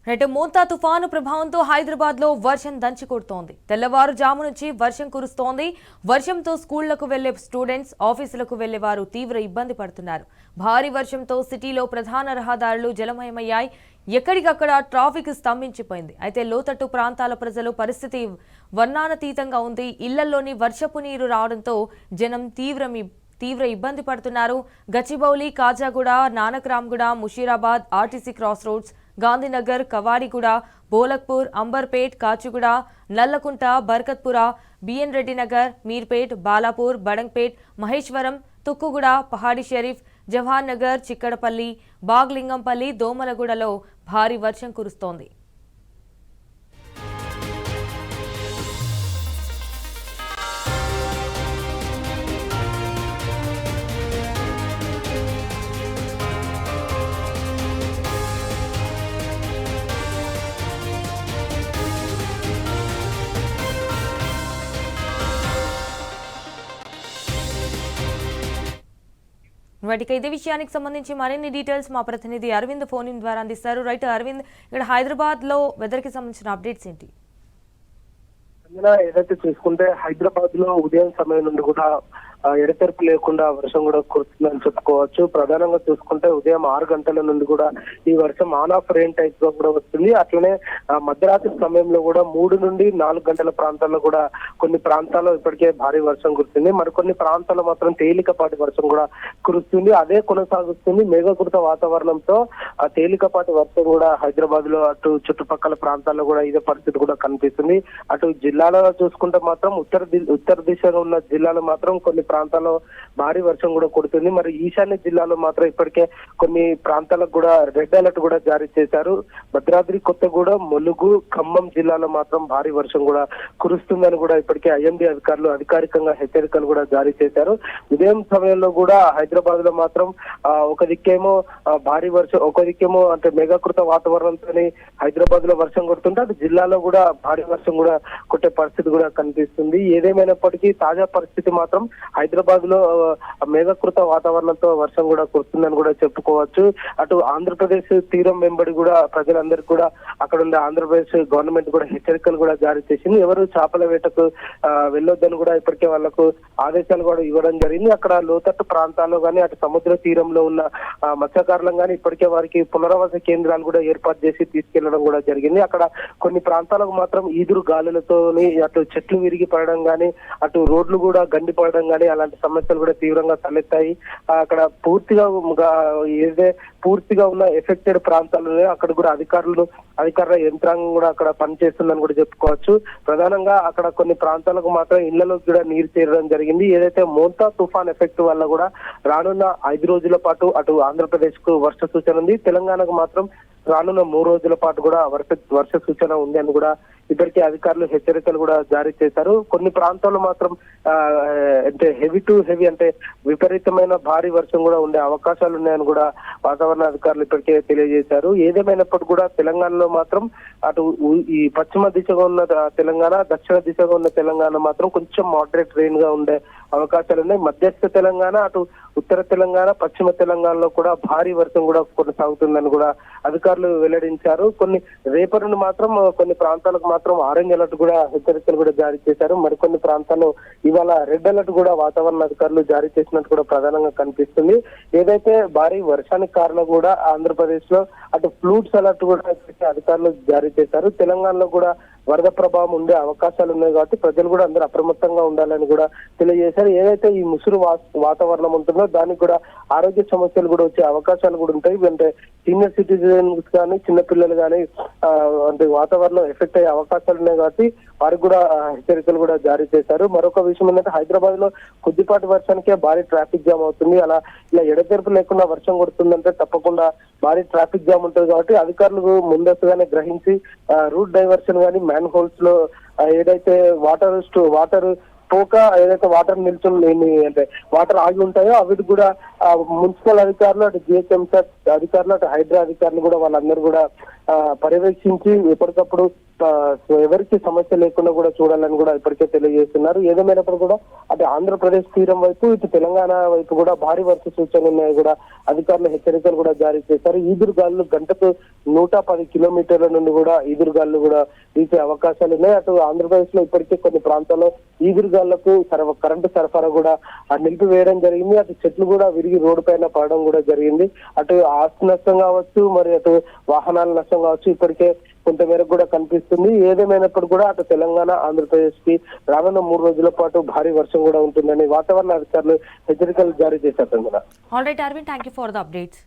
Rate Montha తుఫాను ప్రభావంతో హైదరాబాద్ లో వర్షం దంచుకొడుతోంది. తెల్లవారుజాము నుంచి వర్షం కురుస్తోంది. వర్షంతో స్కూళ్లకు వెళ్లే స్టూడెంట్స్, ఆఫీసులకు వెళ్లే వారు తీవ్ర ఇబ్బంది పడుతున్నారు. భారీ వర్షంతో సిటీలో ప్రధాన రహదారులు జలమయమయ్యాయి. ఎక్కడికక్కడ ట్రాఫిక్ స్తంభించిపోయింది. అయితే లోతట్టు ప్రాంతాల ప్రజలు పరిస్థితి వర్ణానతీతంగా ఉంది. ఇళ్లలోని వర్షపు నీరు రావడంతో జనం తీవ్ర ఇబ్బంది పడుతున్నారు. Gachibowli, Khajaguda, Nanakramguda, Musheerabad, RTC cross roads, Gandhinagar, Kavadiguda, Bholakpur, Amberpet, Kachiguda, Nallakunta, Barkatpura, B N Reddy Nagar, Meerpet, Balapur, Badangpet, Maheshwaram, Tukkuguda, Pahadi Shareef, Jawahar Nagar, Chikkadpally, Baghlingampally, దోమలగూడలో భారీ వర్షం కురుస్తోంది. వాటికి ఇదే విషయానికి సంబంధించి మరిన్ని డీటెయిల్స్ మా ప్రతినిధి అరవింద్ ఫోన్ ఇన్ ద్వారా అందిస్తారు. రైట్ అరవింద్, ఇక్కడ హైదరాబాద్ లో వెదర్ కి సంబంధించిన అప్డేట్స్ ఏంటి? ఏదైతే చూసుకుంటే హైదరాబాద్ లో ఉదయం సమయం నుండి కూడా ఎడతెరపు లేకుండా వర్షం కూడా కురుస్తుందని చెప్పుకోవచ్చు. ప్రధానంగా చూసుకుంటే ఉదయం 6 గంటల నుండి కూడా ఈ వర్షం ఆన్ ఆఫ్ రెయిన్ టైప్ గా కూడా వస్తుంది. అట్లనే మధ్యరాత్రి సమయంలో కూడా 3 నుండి 4 గంటల ప్రాంతాల్లో కూడా కొన్ని ప్రాంతాల్లో ఇప్పటికే భారీ వర్షం కురుస్తుంది. మరికొన్ని ప్రాంతాల్లో మాత్రం తేలికపాటి వర్షం కూడా కురుస్తుంది. అదే కొనసాగుతుంది. మేఘకృత వాతావరణంతో ఆ తేలికపాటి వర్షం కూడా హైదరాబాద్ లో అటు చుట్టుపక్కల ప్రాంతాల్లో కూడా ఇదే పరిస్థితి కూడా కనిపిస్తుంది. అటు జిల్లాలలో చూసుకుంటే మాత్రం ఉత్తర దిశగా ఉన్న జిల్లాలో మాత్రం కొన్ని ప్రాంతాల్లో భారీ వర్షం కూడా కుడుతుంది. మరి ఈశాన్య జిల్లాలో మాత్రం ఇప్పటికే కొన్ని ప్రాంతాలకు కూడా రెడ్ అలర్ట్ కూడా జారీ చేశారు. భద్రాద్రి కొత్తగూడెం, ములుగు, ఖమ్మం జిల్లాలో మాత్రం భారీ వర్షం కూడా కురుస్తుందని కూడా ఇప్పటికే ఐఎండీ అధికారులు అధికారికంగా హెచ్చరికలు కూడా జారీ చేశారు. ఉదయం సమయంలో కూడా హైదరాబాద్ లో మాత్రం ఒక దిక్కేమో భారీ వర్షం, ఒక దిక్కేమో అంటే మేఘాకృత వాతావరణంతో హైదరాబాద్ లో వర్షం కొడుతుంటే అటు జిల్లాలో కూడా భారీ వర్షం కూడా కొట్టే పరిస్థితి కూడా కనిపిస్తుంది. ఏదేమైనప్పటికీ తాజా పరిస్థితి మాత్రం హైదరాబాద్ లో మేఘకృత వాతావరణంతో వర్షం కూడా కురుస్తుందని కూడా చెప్పుకోవచ్చు. అటు ఆంధ్రప్రదేశ్ తీరం వెంబడి కూడా ప్రజలందరికీ కూడా అక్కడ ఉండే ఆంధ్రప్రదేశ్ గవర్నమెంట్ కూడా హెచ్చరికలు కూడా జారీ చేసింది. ఎవరు చేపల వేటకు వెళ్ళొద్దని కూడా ఇప్పటికే వాళ్లకు ఆదేశాలు కూడా ఇవ్వడం జరిగింది. అక్కడ లోతట్టు ప్రాంతాల్లో కానీ అటు సముద్ర తీరంలో ఉన్న మత్స్యకారులను కానీ ఇప్పటికే వారికి పునరావాస కేంద్రాలు కూడా ఏర్పాటు చేసి తీసుకెళ్లడం కూడా జరిగింది. అక్కడ కొన్ని ప్రాంతాలకు మాత్రం ఈదురు గాలులతోని అటు చెట్లు విరిగి పడడం కానీ అటు రోడ్లు కూడా గండి పడడం కానీ అలాంటి సమస్యలు కూడా తీవ్రంగా తలెత్తాయి. అక్కడ పూర్తిగా ఉన్న ఎఫెక్టెడ్ ప్రాంతాలలో అక్కడ కూడా అధికారుల యంత్రాంగం కూడా అక్కడ పనిచేస్తుందని కూడా చెప్పుకోవచ్చు. ప్రధానంగా అక్కడ కొన్ని ప్రాంతాలకు మాత్రం ఇళ్లలోకి కూడా నీరు చేరడం జరిగింది. ఏదైతే మోంతా తుఫాన్ ఎఫెక్ట్ వల్ల కూడా రానున్న 5 రోజుల పాటు అటు ఆంధ్రప్రదేశ్ కు వర్ష సూచన ఉంది. తెలంగాణకు మాత్రం రానున్న 3 రోజుల పాటు కూడా వర్ష సూచన ఉంది అని కూడా ఇప్పటికే అధికారులు హెచ్చరికలు కూడా జారీ చేశారు. కొన్ని ప్రాంతాల్లో మాత్రం అంటే హెవీ టు హెవీ అంటే విపరీతమైన భారీ వర్షం కూడా ఉండే అవకాశాలు ఉన్నాయని కూడా వాతావరణ అధికారులు ఇప్పటికే తెలియజేశారు. ఏదేమైనప్పటికీ కూడా తెలంగాణలో మాత్రం అటు ఈ పశ్చిమ దిశగా ఉన్న తెలంగాణ, దక్షిణ దిశగా ఉన్న తెలంగాణ మాత్రం కొంచెం మోడరేట్ రెయిన్ గా ఉండే అవకాశాలు ఉన్నాయి. మధ్యస్థ తెలంగాణ, అటు ఉత్తర తెలంగాణ, పశ్చిమ తెలంగాణలో కూడా భారీ వర్షం కూడా కొనసాగుతుందని కూడా అధికారులు వెల్లడించారు. రేపటి నుండి మాత్రం కొన్ని ప్రాంతాలకు మాత్రం ఆరెంజ్ అలర్ట్ కూడా హెచ్చరికలు కూడా జారీ చేశారు. మరికొన్ని ప్రాంతాల్లో ఇవాళ రెడ్ అలర్ట్ కూడా వాతావరణ అధికారులు జారీ చేసినట్టు కూడా ప్రధానంగా కనిపిస్తుంది. ఏదైతే భారీ వర్షానికి కారణం కూడా ఆంధ్రప్రదేశ్ లో అటు ఫ్లూట్స్ అలర్ట్ కూడా అధికారులు జారీ చేశారు. తెలంగాణలో కూడా వరద ప్రభావం ఉండే అవకాశాలు ఉన్నాయి కాబట్టి ప్రజలు కూడా అందరూ అప్రమత్తంగా ఉండాలని కూడా తెలియజేశారు. ఏదైతే ఈ ముసురు వాతావరణం ఉంటుందో దానికి కూడా ఆరోగ్య సమస్యలు కూడా వచ్చే అవకాశాలు కూడా ఉంటాయి. అంటే సీనియర్ సిటిజన్స్ కానీ చిన్నపిల్లలు కానీ అంటే వాతావరణం ఎఫెక్ట్ అయ్యే అవకాశాలు ఉన్నాయి కాబట్టి వారికి కూడా హెచ్చరికలు కూడా జారీ చేశారు. మరొక విషయం ఏంటంటే హైదరాబాద్ లో కొద్దిపాటి వర్షానికే భారీ ట్రాఫిక్ జామ్ అవుతుంది. ఇలా ఎడతెరపు లేకుండా వర్షం కొడుతుందంటే తప్పకుండా భారీ ట్రాఫిక్ జామ్ ఉంటుంది కాబట్టి అధికారులు ముందస్తుగానే గ్రహించి రూట్ డైవర్షన్ కానీ మ్యాన్ హోల్స్ లో ఏదైతే వాటర్ పోక ఏదైతే వాటర్ నిల్చుని అంటే వాటర్ ఆగి ఉంటాయో అవి కూడా మున్సిపల్ అధికారులు అటు జిహెచ్ఎంసీ అధికారులు అటు హైడ్రా అధికారులు కూడా వాళ్ళందరూ కూడా పర్యవేక్షించి ఎప్పటికప్పుడు ఎవరికి సమస్య లేకుండా కూడా చూడాలని కూడా ఇప్పటికే తెలియజేస్తున్నారు. ఏదేమైనప్పుడు కూడా అటు ఆంధ్రప్రదేశ్ తీరం వైపు ఇటు తెలంగాణ వైపు కూడా భారీ వర్ష సూచనలు ఉన్నాయి కూడా అధికారులు హెచ్చరికలు కూడా జారీ చేశారు. ఈదురుగాలు గంటకు 110 కిలోమీటర్ల నుండి కూడా ఈదురుగాలు కూడా వీచే అవకాశాలు ఉన్నాయి. అటు ఆంధ్రప్రదేశ్ లో ఇప్పటికే కొన్ని ప్రాంతాల్లో ఈదురుగాళ్లకు కరెంటు సరఫరా కూడా నిలిపివేయడం జరిగింది. అటు చెట్లు కూడా విరిగి రోడ్డు పైన పడడం కూడా జరిగింది. అటు ఆస్తి నష్టం కావచ్చు, మరి అటు వాహనాల నష్టం కావచ్చు ఇప్పటికే కొంతమేరకు కూడా కనిపిస్తుంది. ఏదేమైనప్పుడు కూడా అటు తెలంగాణ ఆంధ్రప్రదేశ్ కి రానున్న 3 రోజుల పాటు భారీ వర్షం కూడా ఉంటుందని వాతావరణ అధికారులు హెచ్చరికలు జారీ చేశారు. All right Arvind, thank you for the updates.